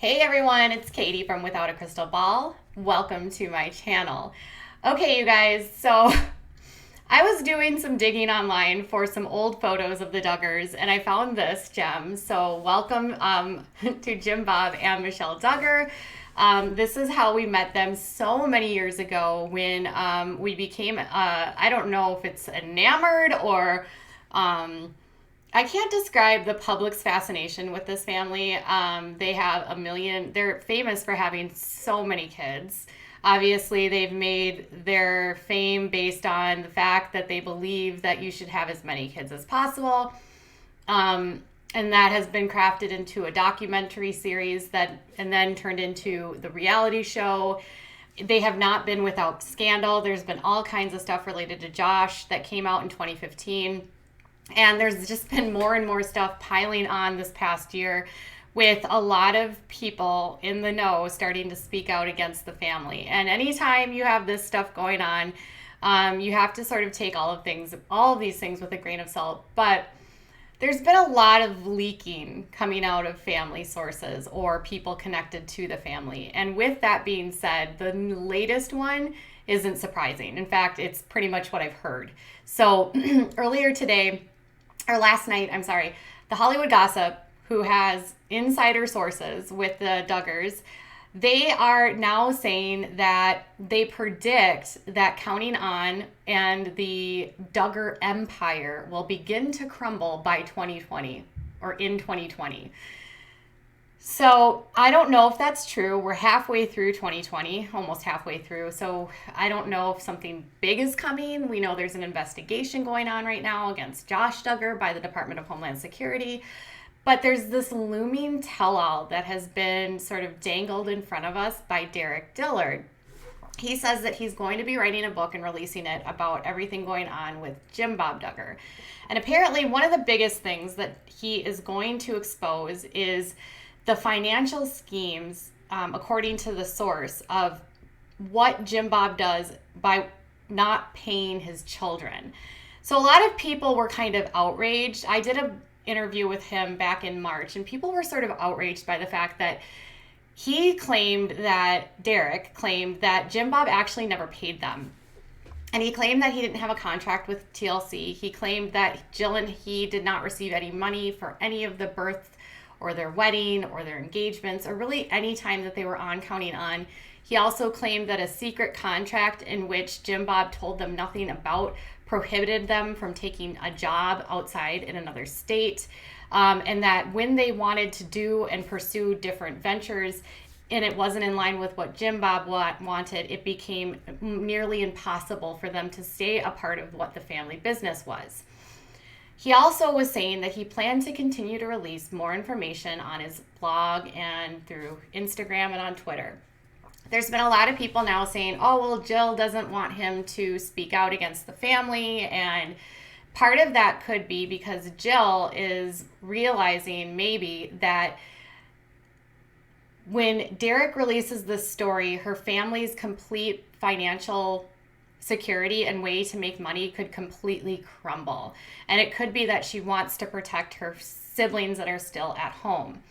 Hey everyone, it's Katie from Without a Crystal Ball. Welcome to my channel. Okay, you guys, so I was doing some digging online for some old photos of the Duggars and I found this gem. So welcome to Jim Bob and Michelle Duggar. This is how we met them so many years ago when we became, I don't know if it's enamored or I can't describe the public's fascination with this family. They have a million, they're famous for having so many kids. Obviously, they've made their fame based on the fact that they believe that you should have as many kids as possible. And that has been crafted into a documentary series that, and then turned into the reality show. They have not been without scandal. There's been all kinds of stuff related to Josh that came out in 2015. And there's just been more and more stuff piling on this past year with a lot of people in the know starting to speak out against the family. And anytime you have this stuff going on, you have to sort of take all of these things with a grain of salt. But there's been a lot of leaking coming out of family sources or people connected to the family. And with that being said, the latest one isn't surprising. In fact, it's pretty much what I've heard. So earlier today, or last night, I'm sorry, the Hollywood Gossip, who has insider sources with the Duggars, they are now saying that they predict that Counting On and the Duggar empire will begin to crumble by 2020 or in 2020. So I don't know if that's true. We're halfway through 2020, almost halfway through. So I don't know if something big is coming. We know there's an investigation going on right now against Josh Duggar by the Department of Homeland Security. But there's this looming tell-all that has been sort of dangled in front of us by Derick Dillard. He says that he's going to be writing a book and releasing it about everything going on with Jim Bob Duggar. And apparently one of the biggest things that he is going to expose is the financial schemes, according to the source, of what Jim Bob does by not paying his children. So a lot of people were kind of outraged. I did an interview with him back in March, and people were sort of outraged by the fact that Derick claimed that Jim Bob actually never paid them. And he claimed that he didn't have a contract with TLC. He claimed that Jill and he did not receive any money for any of the birth or their wedding or their engagements or really any time that they were on Counting On. He also claimed that a secret contract in which Jim Bob told them nothing about prohibited them from taking a job outside in another state, and that when they wanted to do and pursue different ventures and it wasn't in line with what Jim Bob wanted, it became nearly impossible for them to stay a part of what the family business was. He also was saying that he planned to continue to release more information on his blog and through Instagram and on Twitter. There's been a lot of people now saying, oh, well, Jill doesn't want him to speak out against the family. And part of that could be because Jill is realizing maybe that when Derick releases this story, her family's complete financial security and way to make money could completely crumble. And it could be that she wants to protect her siblings that are still at home.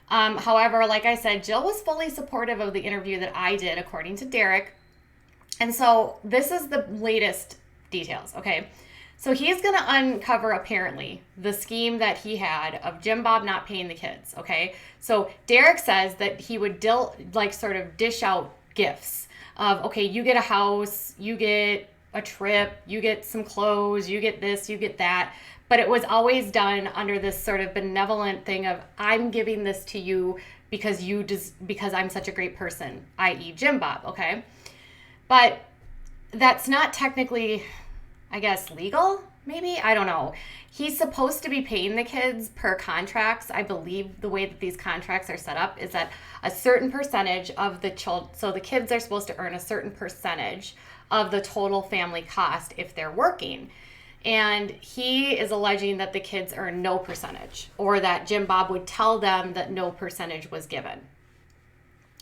However, like I said, Jill was fully supportive of the interview that I did, according to Derick. And so this is the latest details, okay? So he's going to uncover, apparently, the scheme that he had of Jim Bob not paying the kids, okay? So Derick says that he would sort of dish out gifts of, okay, you get a house, you get a trip, you get some clothes, you get this, you get that. But it was always done under this sort of benevolent thing of, I'm giving this to you because I'm such a great person, i.e. Jim Bob, okay? But that's not technically, I guess, legal, maybe? I don't know. He's supposed to be paying the kids per contracts. I believe the way that these contracts are set up is that a certain percentage of the so the kids are supposed to earn a certain percentage of the total family cost if they're working. And he is alleging that the kids earn no percentage, or that Jim Bob would tell them that no percentage was given.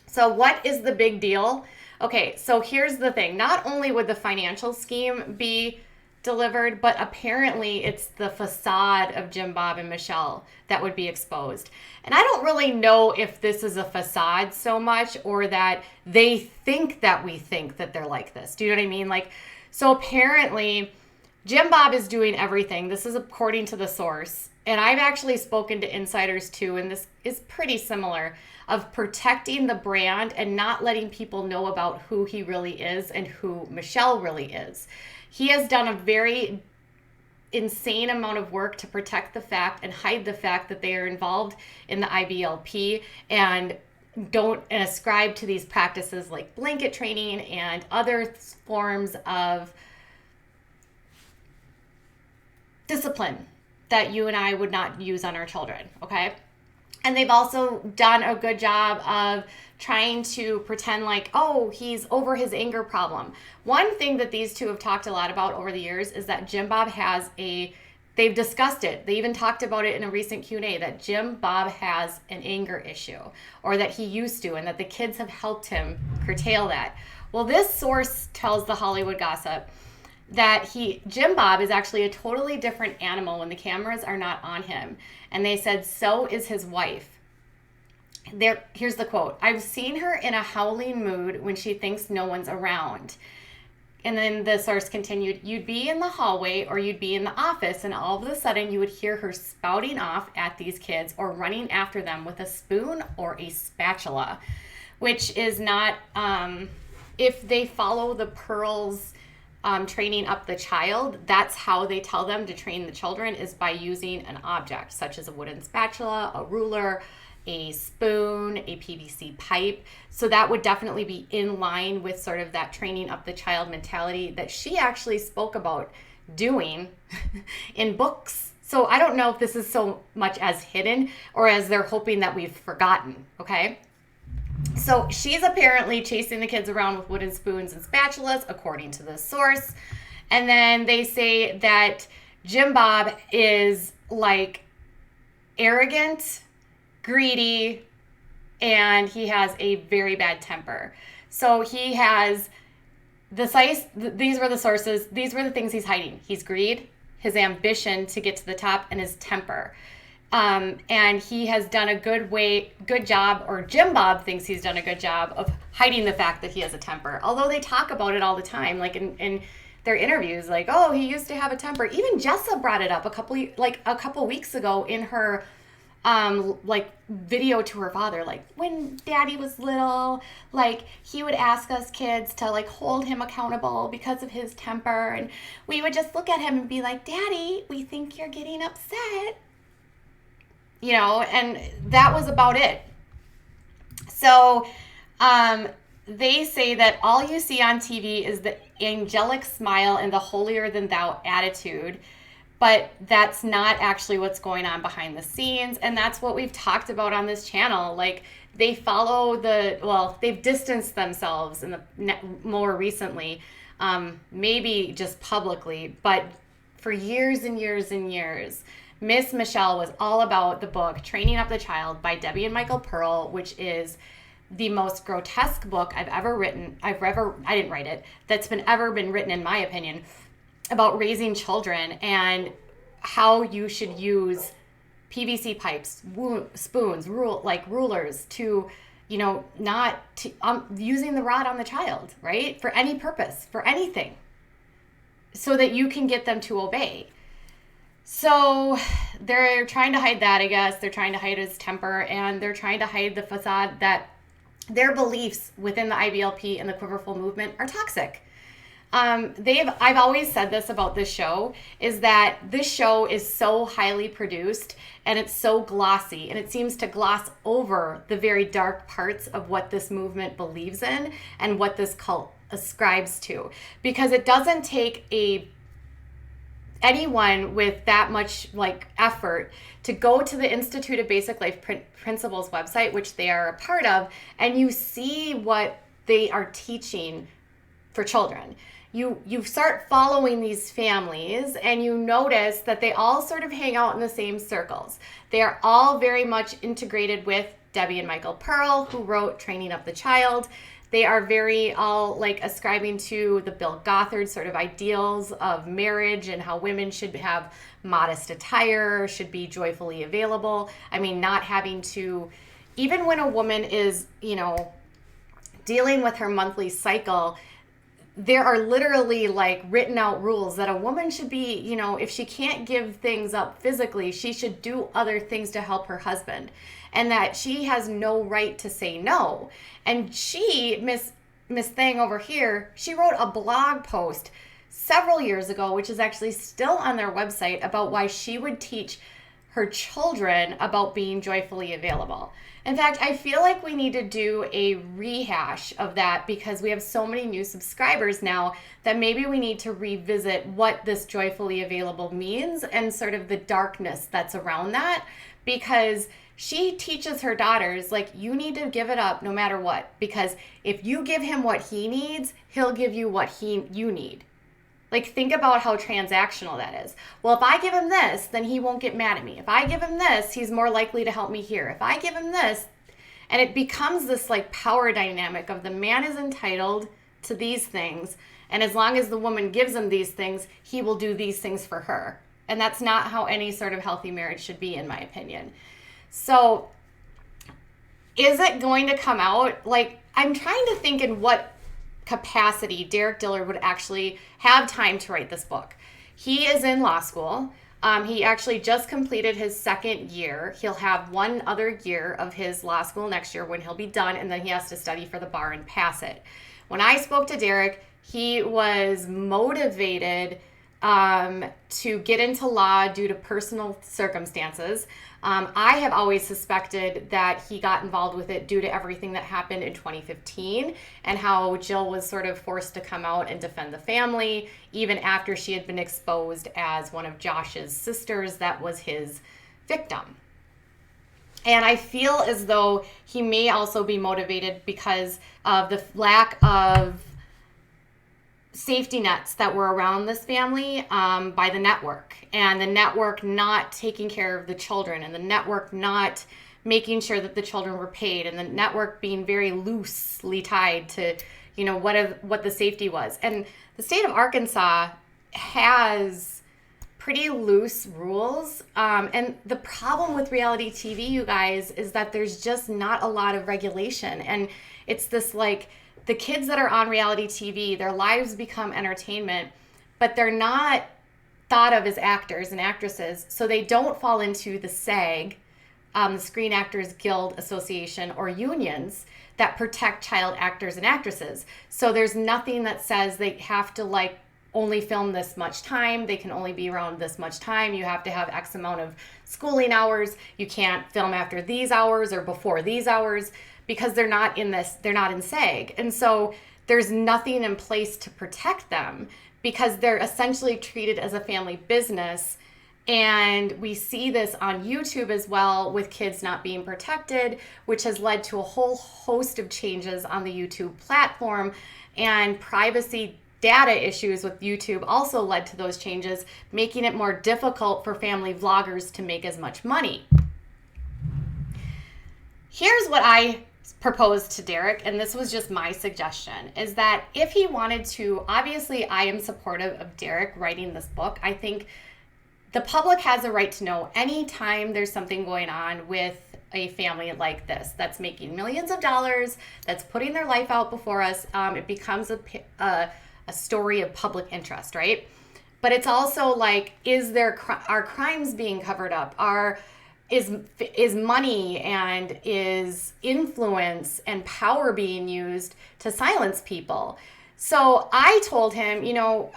So what is the big deal? Okay, so here's the thing. Not only would the financial scheme be delivered, but apparently it's the facade of Jim Bob and Michelle that would be exposed. And I don't really know if this is a facade so much, or that they think that we think that they're like this. Do you know what I mean? Like, so apparently Jim Bob is doing everything. This is according to the source. And I've actually spoken to insiders too, and this is pretty similar, of protecting the brand and not letting people know about who he really is and who Michelle really is. He has done a very insane amount of work to protect the fact and hide the fact that they are involved in the IBLP and don't ascribe to these practices like blanket training and other forms of discipline that you and I would not use on our children, okay? And they've also done a good job of trying to pretend like, oh, he's over his anger problem. One thing that these two have talked a lot about over the years is that Jim Bob they've discussed it. They even talked about it in a recent Q&A, that Jim Bob has an anger issue, or that he used to, and that the kids have helped him curtail that. Well, this source tells the Hollywood Gossip that Jim Bob is actually a totally different animal when the cameras are not on him. And they said, so is his wife. Here's the quote. I've seen her in a howling mood when she thinks no one's around. And then the source continued, you'd be in the hallway or you'd be in the office, and all of a sudden you would hear her spouting off at these kids or running after them with a spoon or a spatula, which is not, if they follow the Pearls training up the child, that's how they tell them to train the children, is by using an object such as a wooden spatula, a ruler, a spoon, a PVC pipe. So that would definitely be in line with sort of that training up the child mentality that she actually spoke about doing in books. So I don't know if this is so much as hidden or as they're hoping that we've forgotten, okay? So she's apparently chasing the kids around with wooden spoons and spatulas, according to the source. And then they say that Jim Bob is like arrogant, greedy, and he has a very bad temper. So he has these were the sources, these were the things he's hiding. He's greed, his ambition to get to the top, and his temper. And he has done a good job, or Jim Bob thinks he's done a good job of hiding the fact that he has a temper. Although they talk about it all the time, like in their interviews, like, oh, he used to have a temper. Even Jessa brought it up a couple weeks ago in her video to her father, like when Daddy was little, like he would ask us kids to like hold him accountable because of his temper, and we would just look at him and be like, Daddy, we think you're getting upset. You know, and that was about it. So they say that all you see on TV is the angelic smile and the holier than thou attitude, but that's not actually what's going on behind the scenes. And that's what we've talked about on this channel. Like, they follow they've distanced themselves more recently, maybe just publicly, but for years and years and years, Miss Michelle was all about the book Training Up the Child by Debbie and Michael Pearl, which is the most grotesque book I've ever written. I didn't write it. That's ever been written, in my opinion, about raising children and how you should use PVC pipes, spoons, rulers to, not to using the rod on the child, right? For any purpose, for anything, so that you can get them to obey. So they're trying to hide that, I guess. They're trying to hide his temper, and they're trying to hide the facade that their beliefs within the IBLP and the Quiverful movement are toxic. I've always said this about this show, is that this show is so highly produced and it's so glossy, and it seems to gloss over the very dark parts of what this movement believes in and what this cult ascribes to, because it doesn't take anyone with that much effort to go to the Institute of Basic Life Principles website, which they are a part of, and you see what they are teaching for children. You start following these families, and you notice that they all sort of hang out in the same circles. They are all very much integrated with Debbie and Michael Pearl, who wrote Training Up the Child. They are very all like ascribing to the Bill Gothard sort of ideals of marriage and how women should have modest attire, should be joyfully available. I mean, not having to, even when a woman is, dealing with her monthly cycle, there are literally like written out rules that a woman should be, if she can't give things up physically, she should do other things to help her husband, and that she has no right to say no. And she, Miss Thing over here, she wrote a blog post several years ago, which is actually still on their website, about why she would teach her children about being joyfully available. In fact, I feel like we need to do a rehash of that because we have so many new subscribers now that maybe we need to revisit what this joyfully available means and sort of the darkness that's around that, because she teaches her daughters, like, you need to give it up no matter what, because if you give him what he needs, he'll give you what you need. Like, think about how transactional that is. Well, if I give him this, then he won't get mad at me. If I give him this, he's more likely to help me here. If I give him this, and it becomes this like power dynamic of the man is entitled to these things, and as long as the woman gives him these things, he will do these things for her. And that's not how any sort of healthy marriage should be, in my opinion. So is it going to come out? Like, I'm trying to think in what capacity Derick Dillard would actually have time to write this book. He is in law school. He actually just completed his second year. He'll have one other year of his law school next year when he'll be done, and then he has to study for the bar and pass it. When I spoke to Derick, he was motivated to get into law due to personal circumstances. I have always suspected that he got involved with it due to everything that happened in 2015 and how Jill was sort of forced to come out and defend the family, even after she had been exposed as one of Josh's sisters that was his victim. And I feel as though he may also be motivated because of the lack of safety nets that were around this family by the network, and the network not taking care of the children, and the network not making sure that the children were paid, and the network being very loosely tied to, what the safety was. And the state of Arkansas has pretty loose rules. And the problem with reality TV, you guys, is that there's just not a lot of regulation. And it's this like, the kids that are on reality TV, their lives become entertainment, but they're not thought of as actors and actresses, so they don't fall into the SAG, the Screen Actors Guild Association, or unions that protect child actors and actresses. So there's nothing that says they have to only film this much time, they can only be around this much time, you have to have X amount of schooling hours, you can't film after these hours or before these hours, because they're not in SAG. And so there's nothing in place to protect them because they're essentially treated as a family business. And we see this on YouTube as well, with kids not being protected, which has led to a whole host of changes on the YouTube platform, and privacy data issues with YouTube also led to those changes, making it more difficult for family vloggers to make as much money. Here's what I proposed to Derick, and this was just my suggestion, is that if he wanted to, obviously I am supportive of Derick writing this book. I think the public has a right to know anytime there's something going on with a family like this that's making millions of dollars, that's putting their life out before us. It becomes a story of public interest, right? But it's also like, are crimes being covered up? Is money and is influence and power being used to silence people? So I told him,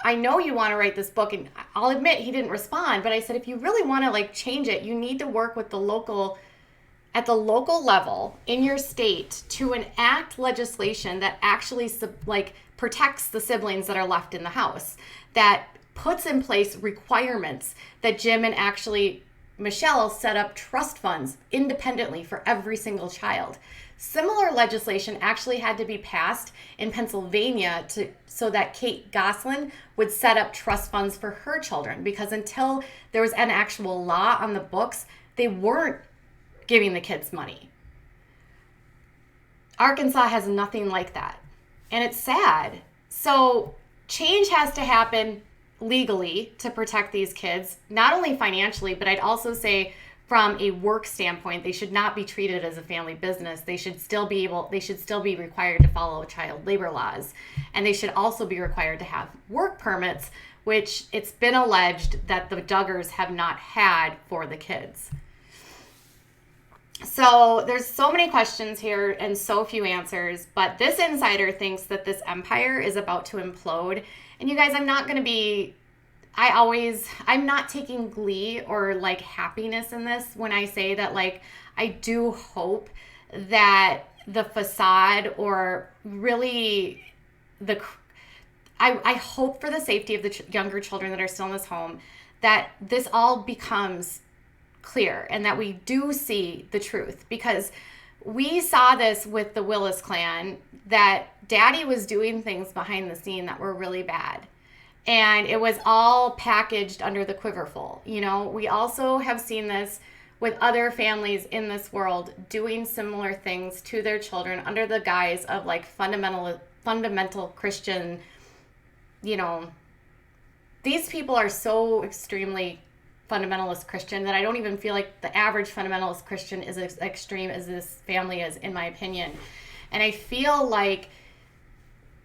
I know you want to write this book, and I'll admit he didn't respond, but I said, if you really want to change it, you need to work with at the local level in your state to enact legislation that actually protects the siblings that are left in the house, that puts in place requirements that Jim and actually Michelle set up trust funds independently for every single child. Similar legislation actually had to be passed in Pennsylvania so that Kate Gosselin would set up trust funds for her children, because until there was an actual law on the books, they weren't giving the kids money. Arkansas has nothing like that. And it's sad. So change has to happen legally to protect these kids, not only financially, but I'd also say from a work standpoint, they should not be treated as a family business. They should still be required to follow child labor laws. And they should also be required to have work permits, which it's been alleged that the Duggars have not had for the kids. So there's so many questions here and so few answers, but this insider thinks that this empire is about to implode. And you guys, I'm not taking glee or like happiness in this when I say that, like, I do hope that the facade, or really I hope for the safety of the younger children that are still in this home, that this all becomes clear and that we do see the truth, because we saw this with the Willis clan, that daddy was doing things behind the scene that were really bad, and it was all packaged under the quiverful. You know, we also have seen this with other families in this world doing similar things to their children under the guise of like fundamental Christian, you know, these people are so extremely fundamentalist Christian that I don't even feel like the average fundamentalist Christian is as extreme as this family is, in my opinion. And I feel like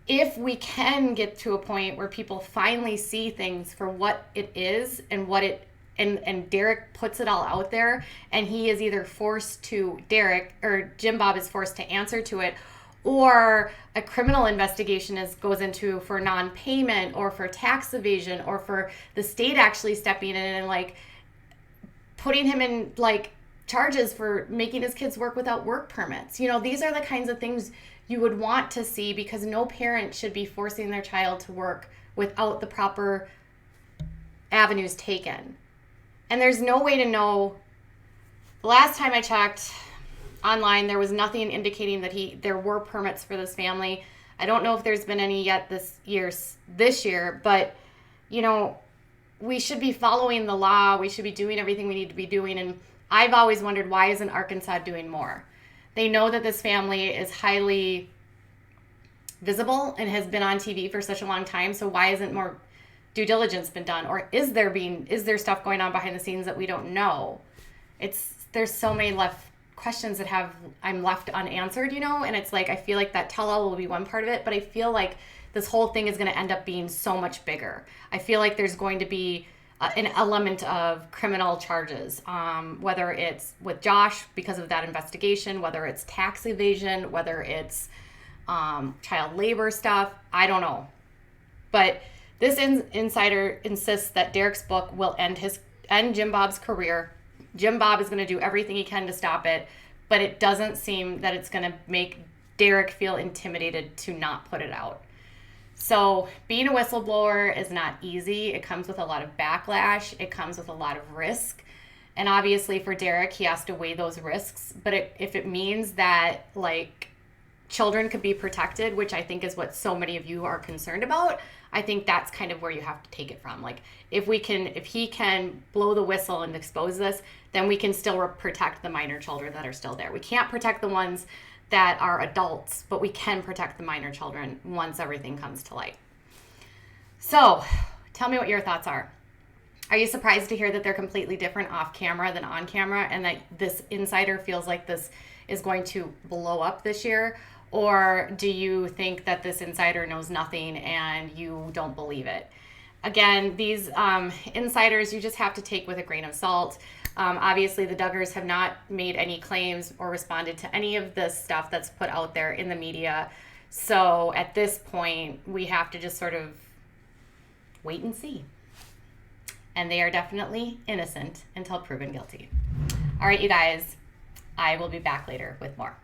if we can get to a point where people finally see things for what it is and what it, and Derick puts it all out there, and he is either forced to, Derick or Jim Bob is forced to answer to it, or a criminal investigation goes into for non-payment or for tax evasion, or for the state actually stepping in and like putting him in like charges for making his kids work without work permits. You know, these are the kinds of things you would want to see, because no parent should be forcing their child to work without the proper avenues taken. And there's no way to know. The last time I checked online, there was nothing indicating that there were permits for this family. I don't know if there's been any yet this year, but you know, we should be following the law. We should be doing everything we need to be doing. And I've always wondered, why isn't Arkansas doing more? They know that this family is highly visible and has been on TV for such a long time. So why isn't more due diligence been done? Or is there stuff going on behind the scenes that we don't know? There's so many questions that I'm left unanswered, you know, and it's like, I feel like that tell-all will be one part of it, but I feel like this whole thing is going to end up being so much bigger. I feel like there's going to be an element of criminal charges, whether it's with Josh because of that investigation, whether it's tax evasion, whether it's child labor stuff, I don't know. But this insider insists that Derick's book will end Jim Bob's career. Jim Bob is going to do everything he can to stop it, but it doesn't seem that it's going to make Derick feel intimidated to not put it out. So being a whistleblower is not easy. It comes with a lot of backlash. It comes with a lot of risk. And obviously for Derick, he has to weigh those risks. But if it means that like children could be protected, which I think is what so many of you are concerned about, I think that's kind of where you have to take it from. Like if he can blow the whistle and expose this, then we can still protect the minor children that are still there. We can't protect the ones that are adults, but we can protect the minor children once everything comes to light. So tell me what your thoughts are. Are you surprised to hear that they're completely different off camera than on camera, and that this insider feels like this is going to blow up this year? Or do you think that this insider knows nothing and you don't believe it? Again, these insiders you just have to take with a grain of salt. Obviously, the Duggars have not made any claims or responded to any of this stuff that's put out there in the media. So at this point, we have to just sort of wait and see. And they are definitely innocent until proven guilty. All right, you guys, I will be back later with more.